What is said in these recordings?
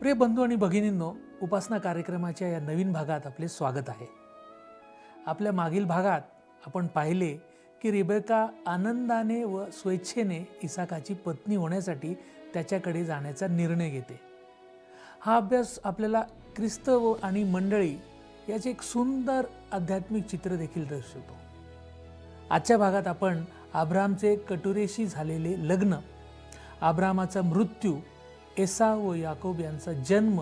प्रिय बंधू आणि भगिनींनो, उपासना कार्यक्रमाच्या या नवीन भागात आपले स्वागत आहे. आपल्या मागील भागात आपण पाहिले की रिबेका आनंदाने व स्वेच्छेने इसाकाची पत्नी होण्यासाठी त्याच्याकडे जाण्याचा निर्णय घेते. हा अभ्यास आपल्याला ख्रिस्त आणि मंडळी याचे एक सुंदर आध्यात्मिक चित्र देखील दर्शवतो. आजच्या भागात आपण अब्रामचे कटुरेशी झालेले लग्न, अब्रामाचा मृत्यू, एसाव व याकोब यांचा जन्म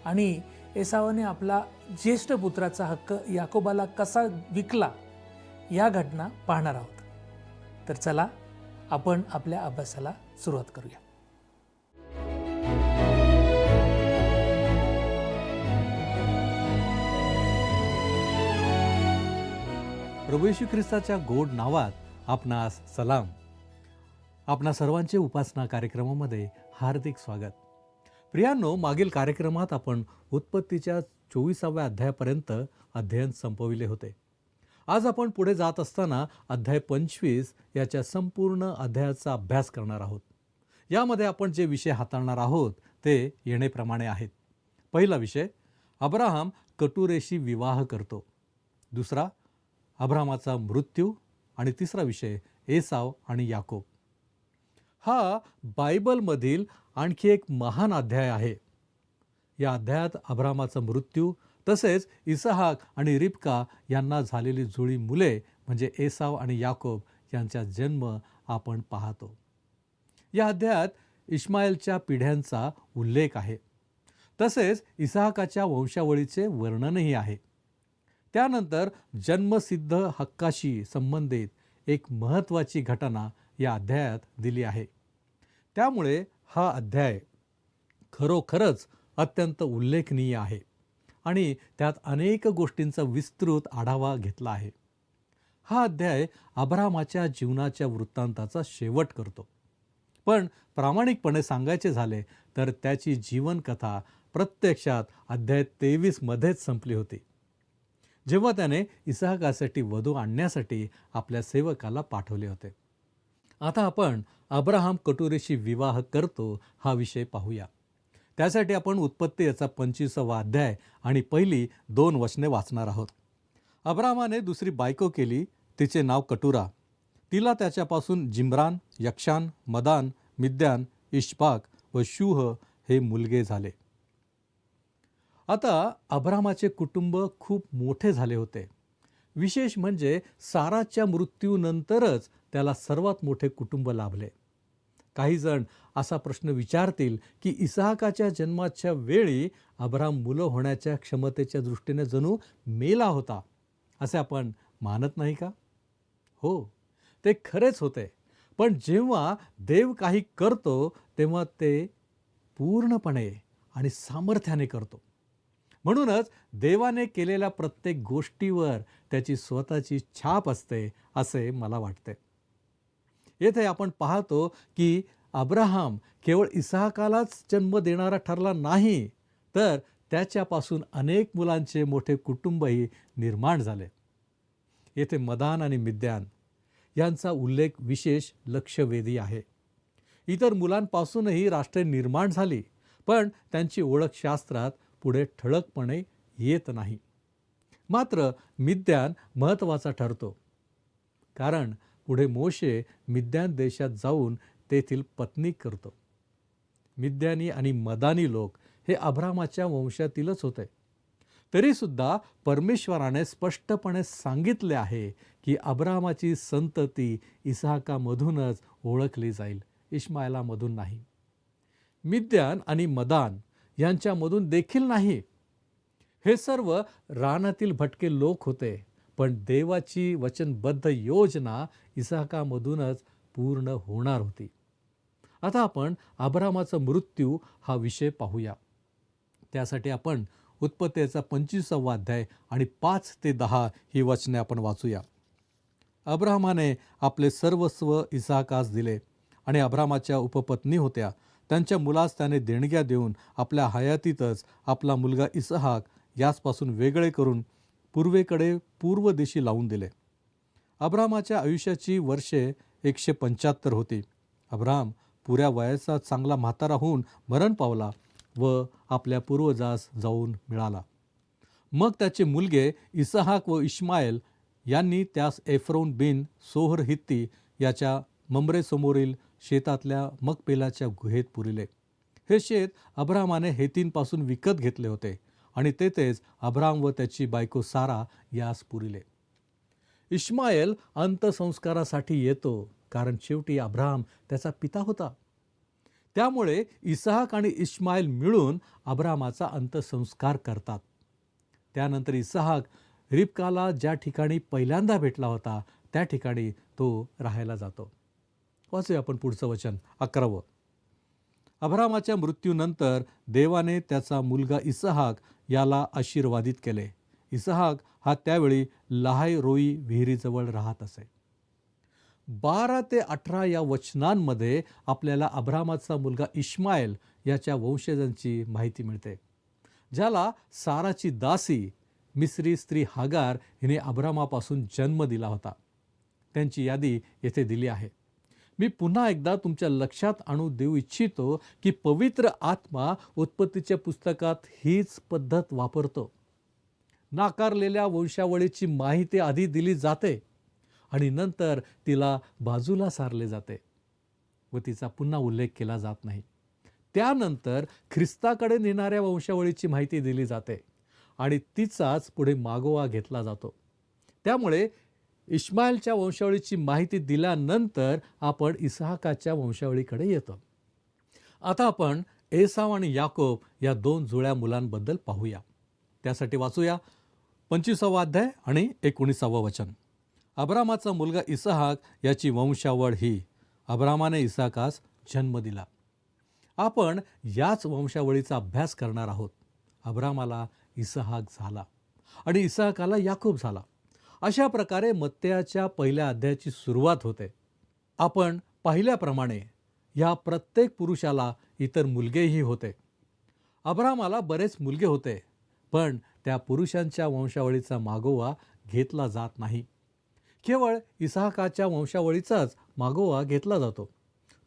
आणि एसावाने आपला ज्येष्ठ पुत्राचा हक्क याकोबाला कसा विकला या घटना पाहणार आहोत. तर चला आपण आपल्या अभ्यासाला सुरुवात करूया. प्रभू येशू ख्रिस्ताच्या गोड नावात आपणास सलाम. आपणा सर्वांचे उपासना कार्यक्रमामध्ये हार्दिक स्वागत. प्रियांनो, मागील कार्यक्रमात आपण उत्पत्तीच्या 24व्या अध्यायापर्यंत अध्ययन संपविले होते. आज आपण पुढे जात असताना अध्याय 25 याच्या संपूर्ण अध्यायाचा अभ्यास करणार आहोत. यामध्ये आपण जे विषय हाताळणार आहोत ते येणेप्रमाणे आहेत. पहिला विषय, अब्राहम कटुरेशी विवाह करतो. दुसरा, अब्रामाचा मृत्यू. आणि तिसरा विषय, एसाव आणि याकोब. हा बायबलमधील आणखी एक महान अध्याय आहे. या अध्यायात अब्रामाचा मृत्यू तसेच इसहाक आणि रिबका यांना झालेली जुळी मुले म्हणजे एसाव आणि याकोब यांचा जन्म आपण पाहतो. या अध्यायात इश्माएलच्या पिढ्यांचा उल्लेख आहे. तसेच इसहाकाच्या वंशावळीचे वर्णनही आहे. त्यानंतर जन्मसिद्ध हक्काशी संबंधित एक महत्त्वाची घटना या अध्यायात दिली आहे. त्यामुळे हा अध्याय खरोखरच अत्यंत उल्लेखनीय आहे आणि त्यात अनेक गोष्टींचा विस्तृत आढावा घेतला आहे. हा अध्याय अब्रामाच्या जीवनाच्या वृत्तांताचा शेवट करतो. पण प्रामाणिकपणे सांगायचे झाले तर त्याची जीवनकथा प्रत्यक्षात अध्याय 23 मध्येच संपली होती, जेव्हा त्याने इसहाकासाठी वधू आणण्यासाठी आपल्या सेवकाला पाठवले होते. आता आपण अब्राहम कटुरेशी विवाह करतो हा विषय पाहूया. त्यासाठी आपण उत्पत्ती याचा 25वा अध्याय आणि पहिली 2 वचने वाचणार आहोत. अब्रामाने दुसरी बायको केली, तिचे नाव कटुरा. तिला त्याच्यापासून जिम्रान, यक्षान, मदान, मिद्यान, इश्बाक व शूह हे मुलगे झाले. आता अब्रामाचे कुटुंब खूप मोठे झाले होते. विशेष म्हणजे साराच्या मृत्यूनंतरच त्याला सर्वात मोठे कुटुंब लाभले. काही जण असा प्रश्न विचारतील की इसहाकाच्या जन्माच्या वेळी अब्राम मुलं होण्याच्या क्षमतेच्या दृष्टीने जणू मेला होता, असे आपण मानत नाही का? हो, ते खरेच होते. पण जेव्हा देव काही करतो तेव्हा ते पूर्णपणे आणि सामर्थ्याने करतो. म्हणूनच देवाने केलेल्या प्रत्येक गोष्टीवर त्याची स्वतःची छाप असते असे मला वाटते. येथे आपण पाहतो की अब्राहम केवळ इसहाकालाच जन्म देणारा ठरला नाही, तर त्याच्यापासून अनेक मुलांचे मोठे कुटुंबही निर्माण झाले. येथे मदान आणि मिद्यान यांचा उल्लेख विशेष लक्षवेधी आहे. इतर मुलांपासूनही राष्ट्रे निर्माण झाली, पण त्यांची ओळख शास्त्रात पुढे ठळकपणे येत नाही. मात्र मिद्यान महत्त्वाचा ठरतो, कारण पुढे मोशे मिद्यान देशात जाऊन तेथील पत्नी करतो. मिद्यानी आणि मदानी लोक हे अब्रामाच्या वंशातीलच होते. तरीसुद्धा परमेश्वराने स्पष्टपणे सांगितले आहे की अब्रामाची संतती इसहाकामधूनच ओळखली जाईल, इश्माएलामधून नाही. मिद्यान आणि मदान यांच्यामधून देखील नाही. हे सर्व रानातील भटके लोक होते, पण देवाची वचनबद्ध योजना इसहाकामधूनच पूर्ण होणार होती. आता आपण अब्रामाचा मृत्यू हा विषय पाहूया. त्यासाठी आपण उत्पत्तीचा 25वा अध्याय आणि 5 ते 10 ही वचने आपण वाचूया. अब्रामाने आपले सर्वस्व इसहाकास दिले आणि अब्रामाच्या उपपत्नी होत्या त्यांच्या मुलास त्याने देणग्या देऊन आपल्या हयातीतच आपला मुलगा इसहाक याचपासून वेगळे करून पूर्वेकडे पूर्व दिशी लावून दिले. अब्रामाच्या आयुष्याची वर्षे 175 होती. अब्राम पुऱ्या वयाचा चांगला म्हातारा होऊन मरण पावला व आपल्या पूर्वजास जाऊन मिळाला. मग त्याचे मुलगे इसहाक व इश्माएल यांनी त्यास एफ्रोन बिन सोहर हित्ती याच्या मम्रेसमोरील शेतातल्या मकपेलाच्या गुहेत पुरिले. हे शेत अब्रामाने हेतींपासून विकत घेतले होते आणि तेथेच अब्राम व त्याची बायको सारा यास पुरिले. इश्माएल अंत्यसंस्कारासाठी येतो, कारण शेवटी अब्राम त्याचा पिता होता. त्यामुळे इसहाक आणि इश्माएल मिळून अब्रामाचा अंत्यसंस्कार करतात. त्यानंतर इसहाक रिबकाला ज्या ठिकाणी पहिल्यांदा भेटला होता त्या ठिकाणी तो राहायला जातो. वाचूया आपण पुढचं वचन 11. अब्रामाच्या मृत्यूनंतर देवाने त्याचा मुलगा इसहाक याला आशीर्वादित केले. इसहाक हा त्यावेळी लहाय रोई विहिरीजवळ राहत असे. 12 ते 18 या वचनांमध्ये आपल्याला अब्रामाचा मुलगा इश्माएल याच्या वंशजांची माहिती मिळते, ज्याला साराची दासी मिस्री स्त्री हागार हिने अब्रामापासून जन्म दिला होता. त्यांची यादी येथे दिली आहे. मी पुन्हा एकदा तुमच्या लक्षात आणू देऊ इच्छितो की पवित्र आत्मा उत्पत्तीच्या पुस्तकात हीच पद्धत वापरतो. नाकारलेल्या वंशावळीची माहिती आधी दिली जाते आणि नंतर तिला बाजूला सारले जाते व तिचा पुन्हा उल्लेख केला जात नाही. त्यानंतर ख्रिस्ताकडे नेणाऱ्या वंशावळीची माहिती दिली जाते आणि तिचाच पुढे मागोवा घेतला जातो. त्यामुळे इश्माएलच्या वंशावळीची माहिती दिल्यानंतर आपण इसहाकाच्या वंशावळीकडे येतो. आता आपण एसाव आणि याकोब या 2 जुळ्या मुलांबद्दल पाहूया. त्यासाठी वाचूया 25वा अध्याय आणि 19वा वचन. अब्रामाचा मुलगा इसहाक याची वंशावळ ही. अब्रामाने इसहाकास जन्म दिला. आपण याच वंशावळीचा अभ्यास करणार आहोत. अब्रामाला इसहाक झाला आणि इसहाकाला याकोब झाला. अशा प्रकारे मत्तेयाच्या पहिल्या अध्यायाची सुरुवात होते. आपण पाहिल्याप्रमाणे या प्रत्येक पुरुषाला इतर मुलगेही होते. अब्रामाला बरेच मुलगे होते, पण त्या पुरुषांच्या वंशावळीचा मागोवा घेतला जात नाही. केवळ इसहाकाच्या वंशावळीचाच मागोवा घेतला जातो.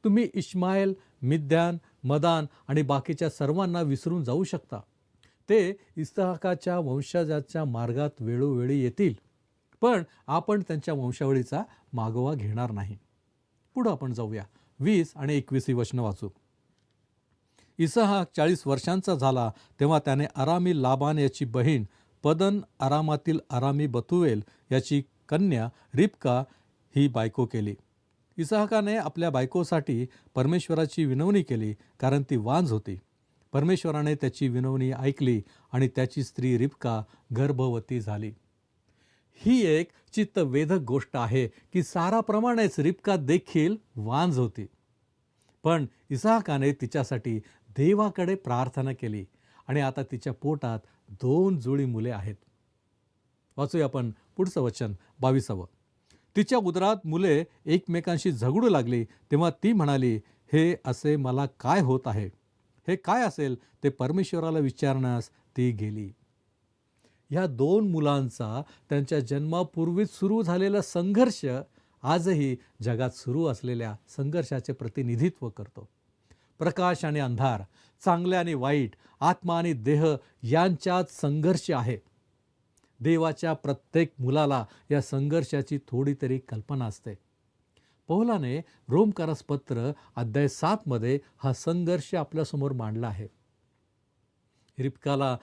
तुम्ही इश्माएल, मिद्यान, मदान आणि बाकीच्या सर्वांना विसरून जाऊ शकता. ते इसहाकाच्या वंशजाच्या मार्गात वेळोवेळी येतील, पण आपण त्यांच्या वंशावळीचा मागोवा घेणार नाही. पुढं आपण जाऊया. 20 आणि 21 वचनं वाचू. इसहाक 40 वर्षांचा झाला तेव्हा त्याने अरामी लाबान याची बहीण पदन अरामातील अरामी बतुएल याची कन्या रिबका ही बायको केली. इसहाकाने आपल्या बायकोसाठी परमेश्वराची विनवणी केली, कारण ती वांझ होती. परमेश्वराने त्याची विनवणी ऐकली आणि त्याची स्त्री रिबका गर्भवती झाली. ही एक चित्तवेधक गोष्ट आहे की साराप्रमाणेच रिबका देखील वांझ होती, पण इसहाकाने तिच्यासाठी देवाकडे प्रार्थना केली आणि आता तिच्या पोटात 2 जुळी मुले आहेत. वाचूया आपण पुढचं वचन 22. तिच्या उदरात मुले एकमेकांशी झगडू लागली तेव्हा ती म्हणाली, हे असे मला काय होत आहे? हे काय असेल ते परमेश्वराला विचारण्यास ती गेली. ह्या 2 मुलांचा त्यांच्या जन्मापूर्वीच सुरू झालेला संघर्ष आजही जगात सुरू असलेल्या संघर्षाचे प्रतिनिधित्व करतो. प्रकाश आणि अंधार, चांगले आणि वाईट, आत्मा आणि देह यांच्यात संघर्ष आहे. देवाच्या प्रत्येक मुलाला या संघर्षाची थोडी तरी कल्पना असते. पौलाने रोमकरास पत्र अध्याय 7 मध्ये हा संघर्ष आपल्यासमोर मांडला आहे. रिबकाला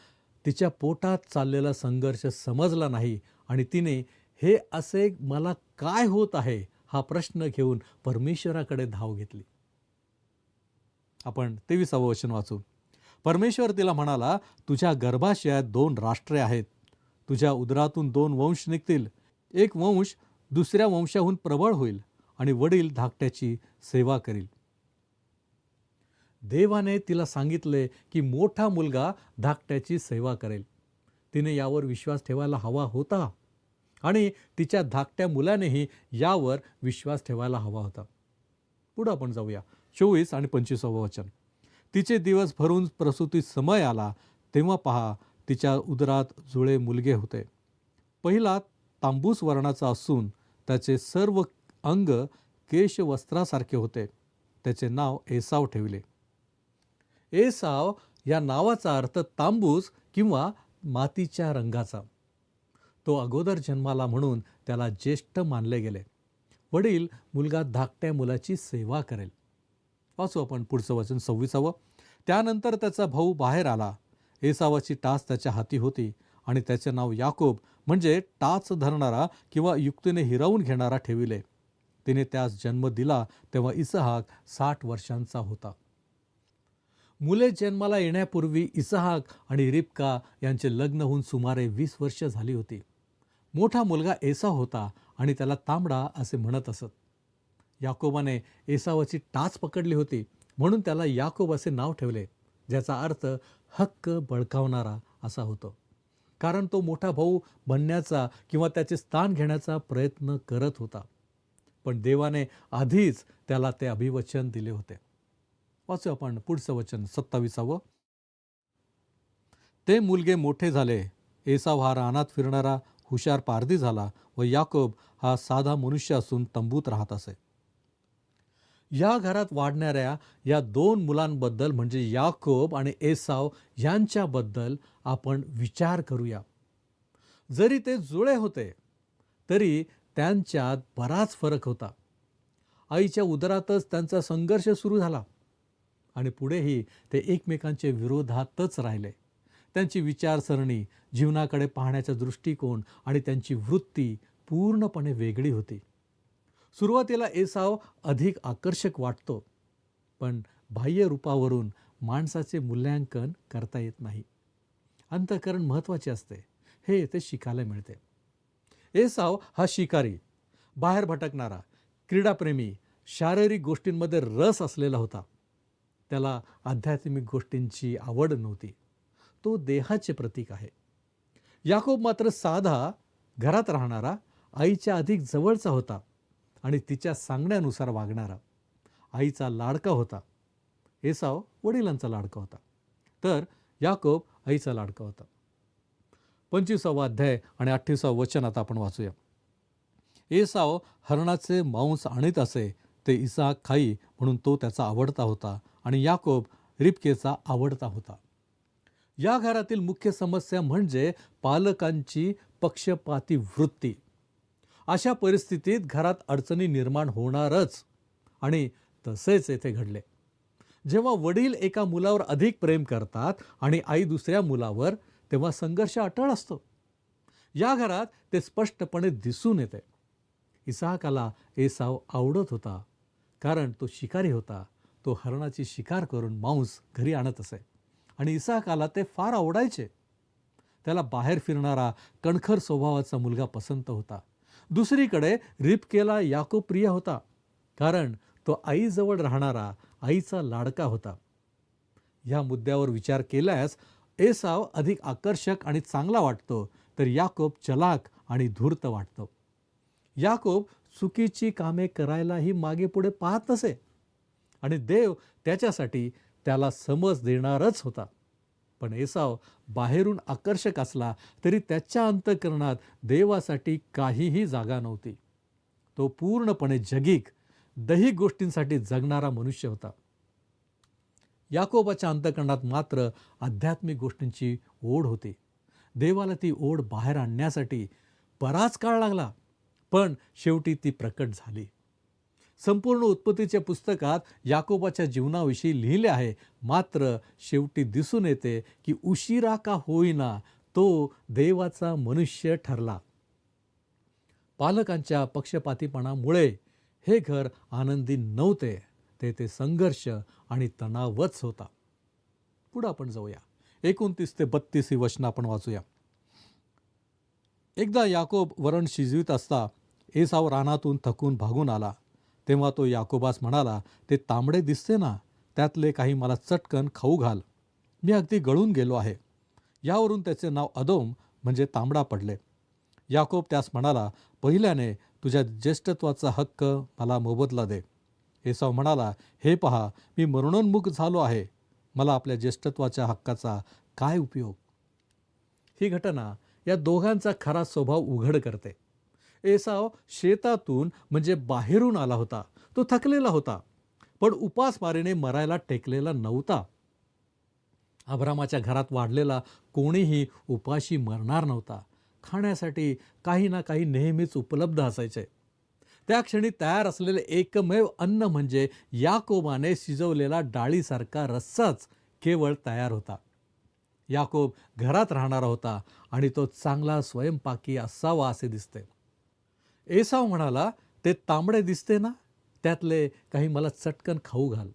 तिच्या पोटात चाललेला संघर्ष समजला नाही आणि तिने हे असे मला काय होत आहे हा प्रश्न घेऊन परमेश्वराकडे धाव घेतली. आपण 23वे वचन वाचू. परमेश्वर तिला म्हणाला, तुझ्या गर्भाशयात 2 राष्ट्रे आहेत. तुझ्या उदरातून 2 वंश निघतील. एक वंश दुसऱ्या वंशाहून प्रबळ होईल आणि वडील धाकट्याची सेवा करील. देवाने तिला सांगितले की मोठा मुलगा धाकट्याची सेवा करेल. तिने यावर विश्वास ठेवायला हवा होता आणि तिच्या धाकट्या मुलानेही यावर विश्वास ठेवायला हवा होता. पुढे आपण जाऊया. 24 आणि 25वे वचन. तिचे दिवस भरून प्रसूती समय आला तेव्हा पहा, तिच्या उदरात जुळे मुलगे होते. पहिला तांबूस वर्णाचा असून त्याचे सर्व अंग केशवस्त्रासारखे होते. त्याचे नाव एसाव ठेवले. एसाव या नावाचा अर्थ तांबूस किंवा मातीच्या रंगाचा. तो अगोदर जन्माला म्हणून त्याला ज्येष्ठ मानले गेले. वडील मुलगा धाकट्या मुलाची सेवा करेल. वाचू आपण पुढचं वचन 26. त्यानंतर त्याचा भाऊ बाहेर आला. एसावाची टाच त्याच्या हाती होती आणि त्याचे नाव याकोब म्हणजे टाच धरणारा किंवा युक्तीने हिरावून घेणारा ठेविले. तिने त्यास जन्म दिला तेव्हा इसहाक 60 वर्षांचा होता. मुले जन्माला येण्यापूर्वी इसहाक आणि रिबका यांचे लग्न होऊन सुमारे 20 वर्ष झाली होती. मोठा मुलगा एसाव होता आणि त्याला तांबडा असे म्हणत असत. याकोबाने एसावाची टाच पकडली होती म्हणून त्याला याकोब असे नाव ठेवले, ज्याचा अर्थ हक्क बळकावणारा असा होतो. कारण तो मोठा भाऊ बनण्याचा किंवा त्याचे स्थान घेण्याचा प्रयत्न करत होता. पण देवाने आधीच त्याला ते अभिवचन दिले होते. वाचू आपण पुढचं वचन 27. ते मुलगे मोठे झाले. एसाव हा रानात फिरणारा हुशार पारधी झाला व याकोब हा साधा मनुष्य असून तंबूत राहत असे. या घरात वाढणाऱ्या या 2 मुलांबद्दल म्हणजे याकोब आणि एसाव यांच्याबद्दल आपण विचार करूया. जरी ते जुळे होते तरी त्यांच्यात बराच फरक होता. आईच्या उदरातच त्यांचा संघर्ष सुरू झाला आणि पुढेही ते एकमेकांच्या विरोधातच राहिले. त्यांची विचारसरणी, जीवनाकडे पाहण्याचा दृष्टिकोन आणि त्यांची वृत्ती पूर्णपणे वेगळी होती. सुरुवातीला एसाव अधिक आकर्षक वाटतो, पण बाह्य रूपावरून माणसाचे मूल्यांकन करता येत नाही. अंतःकरण महत्त्वाचे असते हे ते शिकायला मिळते. एसाव हा शिकारी, बाहेर भटकणारा, क्रीडाप्रेमी, शारीरिक गोष्टींमध्ये रस असलेला होता. त्याला आध्यात्मिक गोष्टींची आवड नव्हती. तो देहाचे प्रतीक आहे. याकोब मात्र साधा, घरात राहणारा, आईच्या अधिक जवळचा होता आणि तिच्या सांगण्यानुसार वागणारा. आईचा लाडका होता. एसाव वडिलांचा लाडका होता, तर याकोब आईचा लाडका होता. 25वा अध्याय आणि 28वा वचन आता आपण वाचूया. एसाव हरणाचे मांस आणीत असे, ते इसहाक खाई म्हणून तो त्याचा आवडता होता आणि याकोब रिबकेचा आवडता होता. या घरातील मुख्य समस्या म्हणजे पालकांची पक्षपाती वृत्ती. अशा परिस्थितीत घरात अडचणी निर्माण होणारच आणि तसेच येथे घडले. जेव्हा वडील एका मुलावर अधिक प्रेम करतात आणि आई दुसऱ्या मुलावर, तेव्हा संघर्ष अटळ असतो. या घरात ते स्पष्टपणे दिसून येते. इसहाकाला एसाव आवडत होता कारण तो शिकारी होता. तो हरणाची शिकार करून मांस घरी आणत असे आणि इसहाकाला ते फार आवडायचे. त्याला बाहेर फिरणारा कणखर स्वभावाचा मुलगा पसंत होता. दुसरीकडे रिबकेला याकोब प्रिय होता कारण तो आईजवळ राहणारा, आईचा लाडका होता. या मुद्द्यावर विचार केल्यास एसाव अधिक आकर्षक आणि चांगला वाटतो, तर याकोब चलाक आणि धूर्त वाटतो. याकोब चुकीची कामे करायलाही मागे पुढे पाहत नसे आणि देव त्याच्यासाठी त्याला समज देणारच होता. पण एसाव बाहेरून आकर्षक असला तरी त्याच्या अंतःकरणात देवासाठी काहीही जागा नव्हती. तो पूर्णपणे जगिक, दैहिक गोष्टींसाठी जगणारा मनुष्य होता. याकोबाच्या अंतःकरणात मात्र आध्यात्मिक गोष्टींची ओढ होती. देवाला ती ओढ बाहेर आणण्यासाठी बराच काळ लागला, पण शेवटी ती प्रकट झाली. संपूर्ण उत्पत्तीच्या पुस्तकात याकोबाच्या जीवनाविषयी लिहिले आहे, मात्र शेवटी दिसून येते की उशिरा का होईना तो देवाचा मनुष्य ठरला. पालकांच्या पक्षपातीपणामुळे हे घर आनंदी नव्हते. ते संघर्ष आणि तणावच होता. पुढे आपण जाऊया. 29 ते 32 ही वचनं आपण वाचूया. एकदा याकोब वरण शिजवित असता एसाव रानातून थकून भागून आला. तेव्हा तो याकोबास म्हणाला, ते तांबडे दिसते ना, त्यातले काही मला चटकन खाऊ घाल. मी अगदी गळून गेलो आहे. यावरून त्याचे नाव अदोम म्हणजे तांबडा पडले. याकोब त्यास म्हणाला, पहिल्याने तुझ्या ज्येष्ठत्वाचा हक्क मला मोबदला दे. एसाव म्हणाला, हे पहा, मी मरणोन्मुख झालो आहे. मला आपल्या ज्येष्ठत्वाच्या हक्काचा काय उपयोग? ही घटना या दोघांचा खरा स्वभाव उघड करते. एसाव शेतातून म्हणजे बाहेरून आला होता. तो थकलेला होता, पण उपासमारीने मरायला टेकलेला नव्हता. अब्रामाच्या घरात वाढलेला कोणीही उपाशी मरणार नव्हता. खाण्यासाठी काही ना काही नेहमीच उपलब्ध असायचे. त्या क्षणी तयार असलेले एकमेव अन्न म्हणजे याकोबाने शिजवलेला डाळीसारखा रस्साच केवळ तयार होता. याकोब घरात राहणारा होता आणि तो चांगला स्वयंपाकी असावा असे दिसते. एसाव म्हणाला, ते तांबडे दिसते ना, त्यातले काही मला चटकन खाऊ घाल.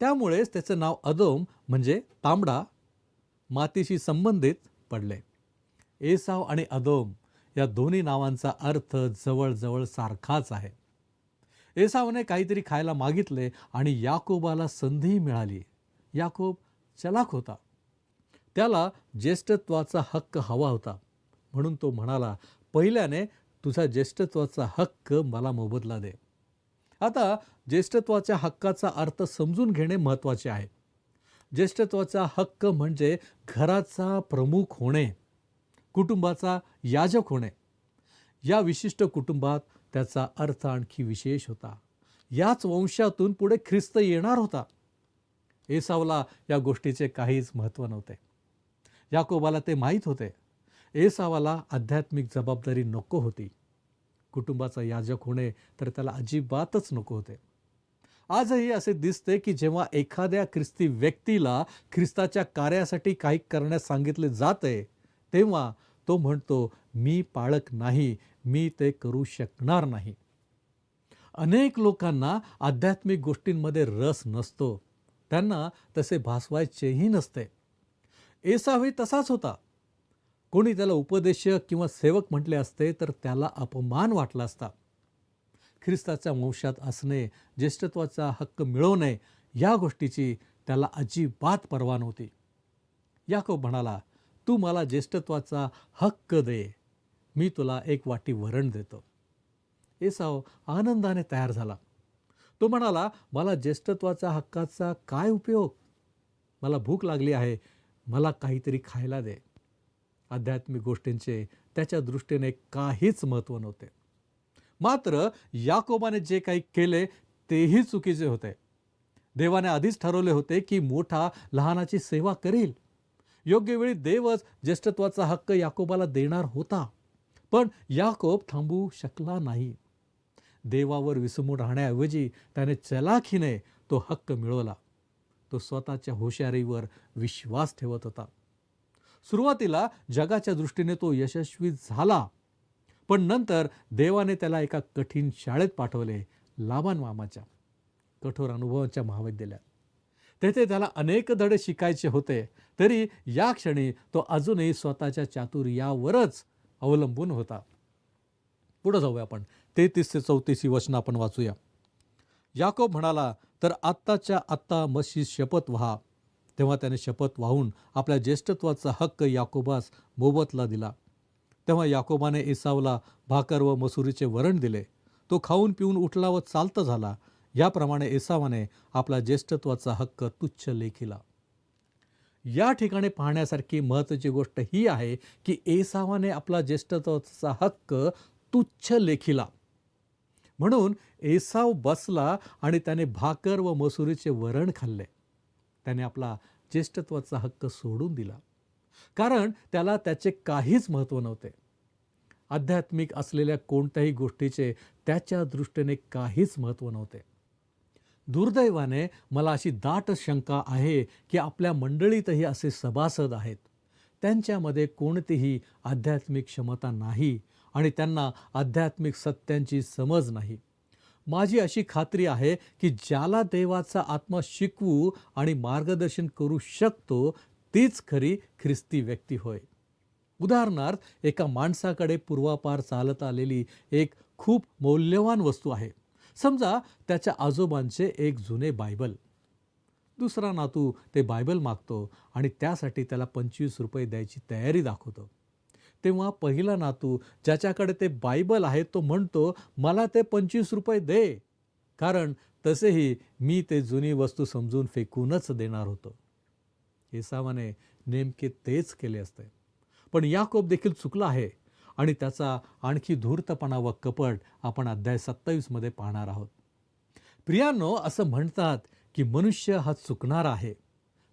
त्यामुळेच त्याचं नाव अदोम म्हणजे तांबडा मातीशी संबंधित पडले. एसाव आणि अदोम या दोन्ही नावांचा अर्थ जवळजवळ सारखाच आहे. एसावने काहीतरी खायला मागितले आणि याकोबाला संधी मिळाली. याकोब चलाख होता. त्याला ज्येष्ठत्वाचा हक्क हवा होता, म्हणून तो म्हणाला, पहिल्याने तुझा ज्येष्ठत्वाचा हक्क मला मोबदला दे. आता ज्येष्ठत्वाच्या हक्काचा अर्थ समजून घेणे महत्त्वाचे आहे. ज्येष्ठत्वाचा हक्क म्हणजे घराचा प्रमुख होणे, कुटुंबाचा याजक होणे. या विशिष्ट कुटुंबात त्याचा अर्थ आणखी विशेष होता. याच वंशातून पुढे ख्रिस्त येणार होता. एसावला या गोष्टीचे काहीच महत्त्व नव्हते. याकोबाला ते माहीत होते. एसावाला आध्यात्मिक जबाबदारी नको होती. कुटुंबाचा याजक होणे तर त्याला अजिबातच नको होते. आजही असे दिसते की जेव्हा एखाद्या ख्रिस्ती व्यक्तीला ख्रिस्ताच्या कार्यासाठी काही करण्यास सांगितले जाते, तेव्हा तो म्हणतो, मी पाळक नाही, मी ते करू शकणार नाही. अनेक लोकांना आध्यात्मिक गोष्टींमध्ये रस नसतो. त्यांना तसे भासवायचेही नसते. एसावही तसाच होता. कोणी त्याला उपदेशक किंवा सेवक म्हटले असते तर त्याला अपमान वाटला असता. ख्रिस्ताच्या वंशात असणे, ज्येष्ठत्वाचा हक्क मिळवणे या गोष्टीची त्याला अजिबात पर्वा नव्हती. याकोब म्हणाला, तू मला ज्येष्ठत्वाचा हक्क दे, मी तुला एक वाटी वरण देतो. एसाव आनंदाने तयार झाला. तो म्हणाला, मला ज्येष्ठत्वाचा हक्काचा काय उपयोग? मला भूक लागली आहे, मला काहीतरी खायला दे. आध्यात्मिक गोष्टींचे त्याच्या दृष्टीने काहीच महत्त्व नव्हते. मात्र याकोबाने जे काही केले तेही चुकीचे होते. देवाने आधीच ठरवले होते की मोठा लहानाची सेवा करील. योग्य वेळी देवच ज्येष्ठत्वाचा हक्क याकोबाला देणार होता. पण याकोब थांबू शकला नाही. देवावर विसंबून राहण्याऐवजी त्याने चलाखीने तो हक्क मिळवला. तो स्वतःच्या हुशारीवर विश्वास ठेवत होता. सुरुवातीला जगाच्या दृष्टीने तो यशस्वी झाला, पण नंतर देवाने त्याला एका कठीण शाळेत पाठवले, लाबान मामाच्या कठोर अनुभवाच्या महाविद्यालयात. तेथे त्याला अनेक धडे शिकायचे होते. तरी या क्षणी तो अजूनही स्वतःच्या चातुर्यावरच अवलंबून होता. पुढे जाऊया आपण. 33 ते 34 वचन आपण वाचूया. याकोब म्हणाला, तर आत्ताच्या आत्ता मशी शपथ व्हा. तेव्हा त्याने शपथ वाहून आपल्या ज्येष्ठत्वाचा हक्क याकोबास मोबदला दिला. तेव्हा याकोबाने एसावला भाकर व मसुरीचे वरण दिले. तो खाऊन पिऊन उठला व चालता झाला. याप्रमाणे एसावाने आपला ज्येष्ठत्वाचा हक्क तुच्छ लेखिला. या ठिकाणी पाहण्यासारखी महत्त्वाची गोष्ट ही आहे की एसावाने आपला ज्येष्ठत्वाचा हक्क तुच्छ लेखिला. म्हणून एसाव बसला आणि त्याने भाकर व मसुरीचे वरण खाल्ले. त्याने आपला ज्येष्ठत्वाचा हक्क सोडून दिला, कारण त्याला त्याचे काहीच महत्त्व नव्हते. आध्यात्मिक असलेल्या कोणत्याही गोष्टीचे त्याच्या दृष्टीने काहीच महत्त्व नव्हते. दुर्दैवाने मला अशी दाट शंका आहे की आपल्या मंडळीतही असे सभासद आहेत. त्यांच्यामध्ये कोणतीही आध्यात्मिक क्षमता नाही आणि त्यांना आध्यात्मिक सत्यांची समज नाही. माझी अशी खात्री आहे की ज्याला देवाचा आत्मा शिकवू आणि मार्गदर्शन करू शकतो तीच खरी ख्रिस्ती व्यक्ती होय. उदाहरणार्थ, एका माणसाकडे पूर्वापार चालत आलेली एक खूप मौल्यवान वस्तू आहे. समजा त्याच्या आजोबांचे एक जुने बायबल. दुसरा नातू ते बायबल मागतो आणि त्यासाठी त्याला 25 रुपये द्यायची तयारी दाखवतो. तेव्हा पहिला नातू ज्याच्याकडे ते बायबल आहे तो म्हणतो, मला ते 25 रुपये दे, कारण तसेही मी ते जुनी वस्तू समजून फेकूनच देणार होतो. एसावाने नेमके तेच केले असते. पण याकोब देखील चुकला आहे आणि त्याचा आणखी धूर्तपणा व कपट आपण अध्याय 27 मध्ये पाहणार आहोत. प्रियांनो, असं म्हणतात की मनुष्य हा चुकणारा आहे,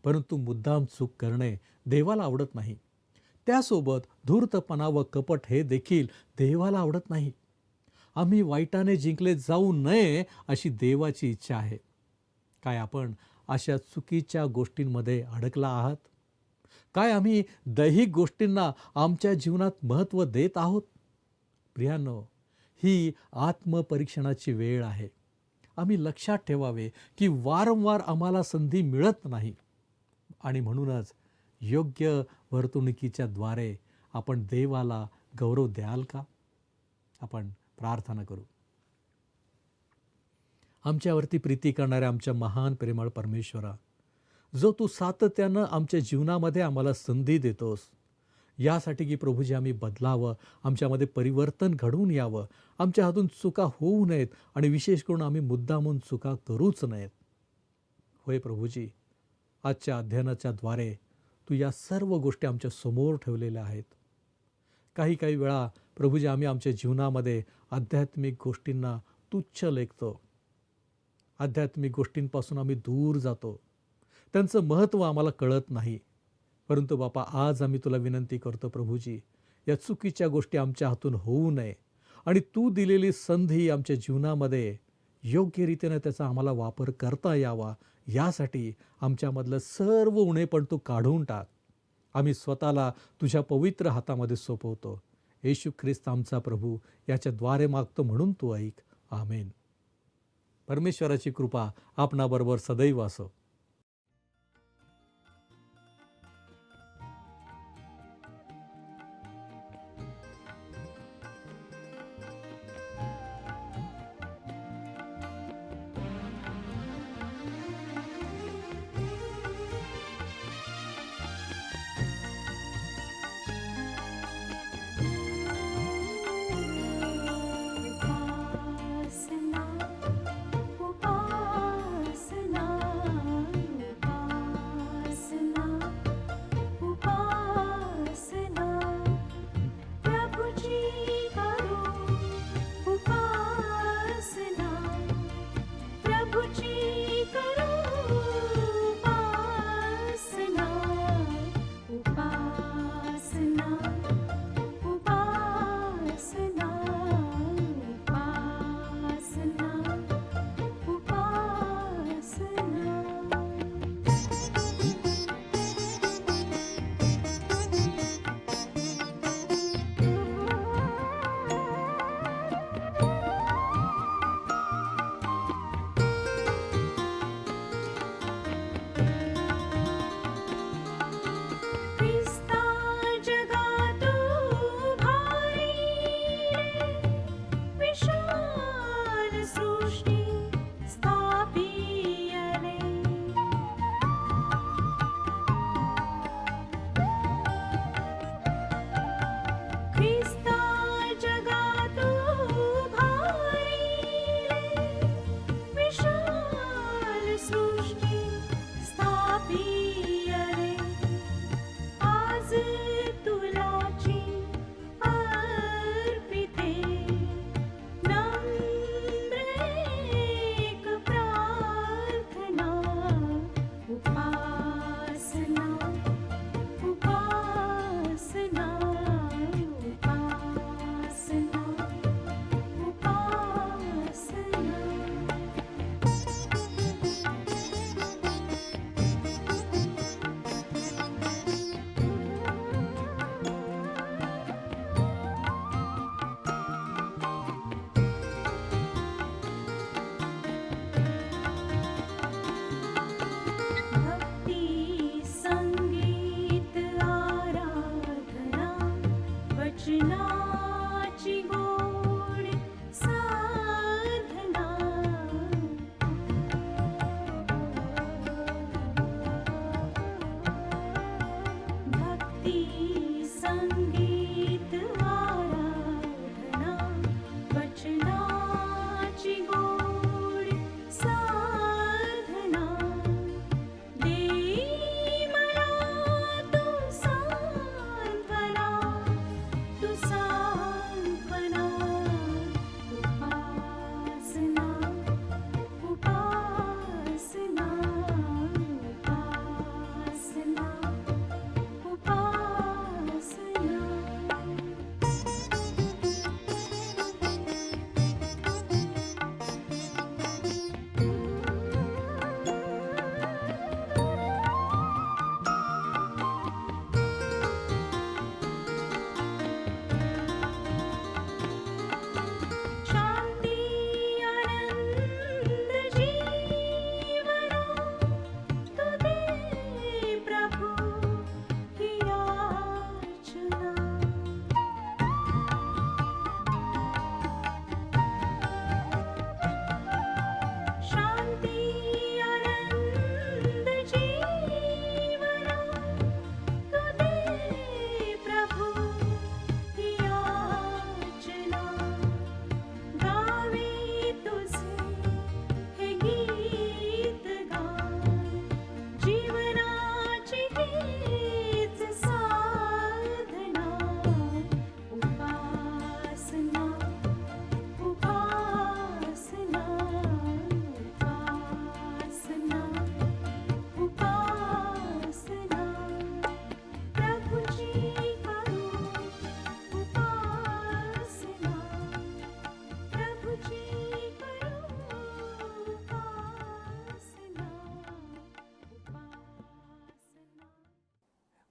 परंतु मुद्दाम चूक करणे देवाला आवडत नाही. त्यासोबत धूर्तपणा व कपट हे देखील देवाला आवडत नाही. आम्ही वाईटाने जिंकले जाऊ नये अशी देवाची इच्छा आहे. काय आपण अशा चुकीच्या गोष्टींमध्ये अडकला आहात? काय आम्ही दैहिक गोष्टींना आमच्या जीवनात महत्त्व देत आहोत? प्रियांनो, ही आत्मपरीक्षणाची वेळ आहे. आम्ही लक्षात ठेवावे की वारंवार आम्हाला संधी मिळत नाही आणि म्हणूनच योग्य वर्तणुकीच्या द्वारे आपण देवाला गौरव द्याल का? आपण प्रार्थना करू. आमच्यावरती प्रीती करणाऱ्या आमच्या महान प्रेमळ परमेश्वरा, जो तू सातत्यानं आमच्या जीवनामध्ये आम्हाला संधी देतोस, यासाठी की प्रभूजी आम्ही बदलावं, आमच्यामध्ये परिवर्तन घडवून यावं, आमच्या हातून चुका होऊ नयेत आणि विशेष करून आम्ही मुद्दामून चुका करूच नयेत. होय प्रभूजी, आजच्या अध्ययनाच्या द्वारे तू या सर्व गोष्टी आमच्या समोर ठेवलेल्या आहेत. काही वेळा प्रभूजी आम्ही आमच्या जीवनामध्ये आध्यात्मिक गोष्टींना तुच्छ लेखतो. आध्यात्मिक गोष्टींपासून आम्ही दूर जातो. त्यांचं महत्त्व आम्हाला कळत नाही. परंतु बापा, आज आम्ही तुला विनंती करतो प्रभूजी, या चुकीच्या गोष्टी आमच्या हातून होऊ नये आणि तू दिलेली संधी आमच्या जीवनामध्ये योग्य रीतीने त्याचा आम्हाला वापर करता यावा, यासाठी आमच्यामधलं सर्व उणेपण तू काढून टाक. आम्ही स्वतःला तुझ्या पवित्र हातामध्ये सोपवतो. येशू ख्रिस्त आमचा प्रभू याच्याद्वारे मागतो म्हणून तू ऐक. आमेन. परमेश्वराची कृपा आपणाबरोबर सदैव असो. उपासना उपासना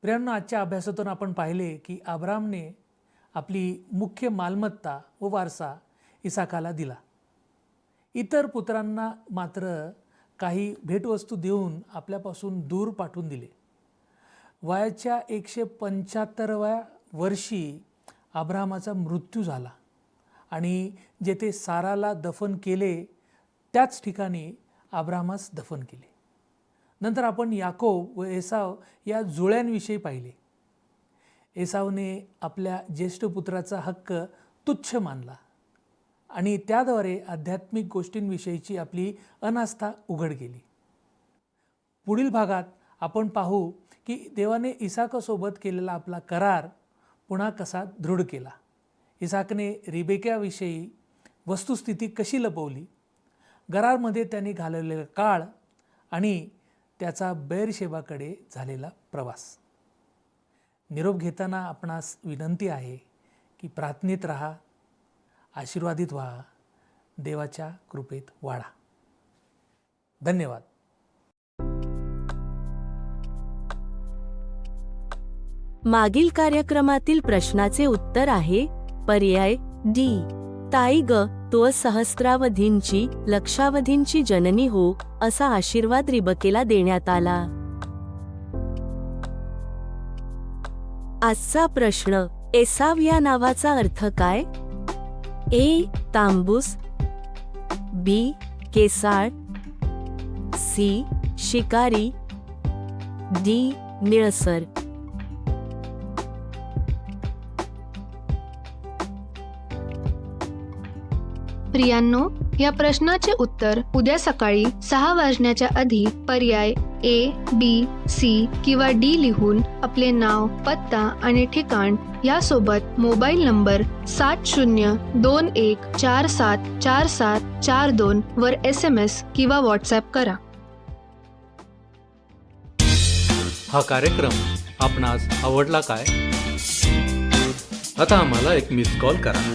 प्रियांनो, आजच्या अभ्यासातून आपण पाहिले की अब्रामने आपली मुख्य मालमत्ता व वारसा इसाकाला दिला. इतर पुत्रांना मात्र काही भेटवस्तू देऊन आपल्यापासून दूर पाठवून दिले. वयाच्या 175व्या वर्षी अब्रामाचा मृत्यू झाला आणि जेथे साराला दफन केले त्याच ठिकाणी अब्रामास दफन केले. नंतर आपण याकोब व एसाव या जुळ्यांविषयी पाहिले. एसावने आपल्या ज्येष्ठ पुत्राचा हक्क तुच्छ मानला आणि त्याद्वारे आध्यात्मिक गोष्टींविषयीची आपली अनास्था उघड केली. पुढील भागात आपण पाहू की देवाने इसाकासोबत केलेला आपला करार पुन्हा कसा दृढ केला. इसाकने रिबेकाविषयी वस्तुस्थिती कशी लपवली, गरारमध्ये त्याने घालवलेला काळ आणि त्याचा बेरशेबाकडे झालेला प्रवास. निरोप घेताना आपणास विनंती आहे की प्रार्थनेत राहा, आशीर्वादित व्हा, देवाच्या कृपेत वाढा. धन्यवाद. मागील कार्यक्रमातील प्रश्नाचे उत्तर आहे पर्याय डी. ताई ग, तो सहस्रावधींची लक्षावधींची जननी हो, असा आशीर्वाद रिबकेला देण्यात आला. आजचा प्रश्न, एसाव या नावाचा अर्थ काय? ए. तांबूस, बी. केसाळ, सी. शिकारी, डी. निळसर. प्रियांनो, या प्रश्नाचे उत्तर उद्या सकाळी 6 वाजण्याच्या आधी पर्याय ए, बी, सी किंवा डी लिहून आपले नाव, पत्ता आणि ठिकाण यासोबत मोबाईल नंबर 7021474742 वर SMS किंवा व्हॉट्सॲप करा. हा कार्यक्रम आपणास आवडला काय? आता आम्हाला एक मिस कॉल करा.